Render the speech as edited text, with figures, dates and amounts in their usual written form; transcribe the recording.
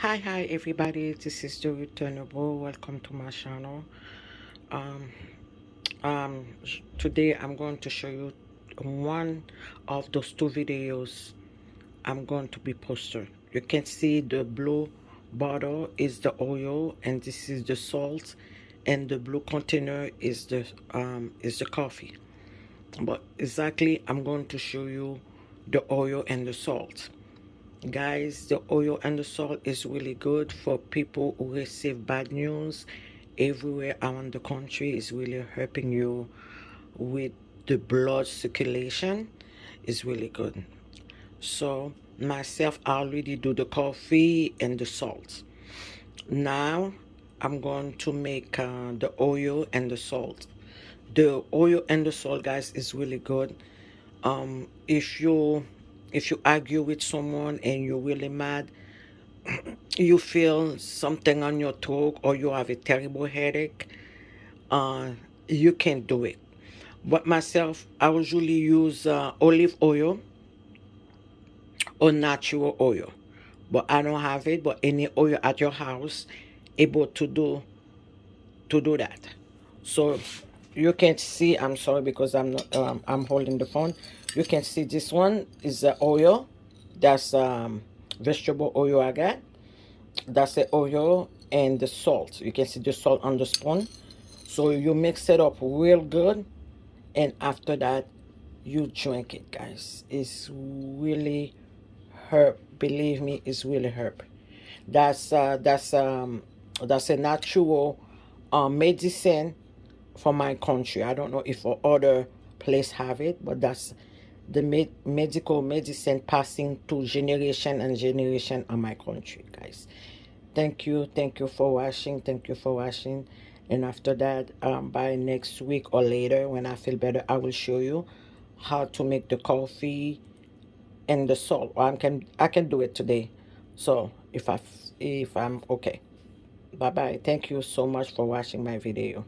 Hi everybody, this is Thereturnable. Welcome to my channel. um Today I'm going to show you one of those two videos I'm going to be posting. You can see the blue bottle is the oil and this is the salt, and the blue container is the coffee. But exactly, I'm going to show you the oil and the salt. Guys, the oil and the salt is really good for people who receive bad news everywhere around the country. It's really helping you with the blood circulation. It's really good. So myself, I already do the coffee and the salt. Now I'm going to make the oil and the salt. The oil and the salt, guys, is really good. If you argue with someone and you're really mad, you feel something on your throat, or you have a terrible headache, uh, you can do it. But myself, I usually use olive oil or natural oil. But I don't have it, but any oil at your house able to do that. So you can see, I'm sorry because I'm holding the phone. You can see this one is the oil. That's vegetable oil I got. That's the oil and the salt. You can see the salt on the spoon. So you mix it up real good, and after that you drink it, guys. It's really herb. Believe me, it's really herb. That's a natural medicine for my country. I don't know if other place have it, but that's the medical medicine passing to generation and generation in my country, guys. Thank you for watching. Thank you for watching. And after that, by next week or later, when I feel better, I will show you how to make the coffee and the salt. Or I can do it today. So if I'm okay. Bye bye. Thank you so much for watching my video.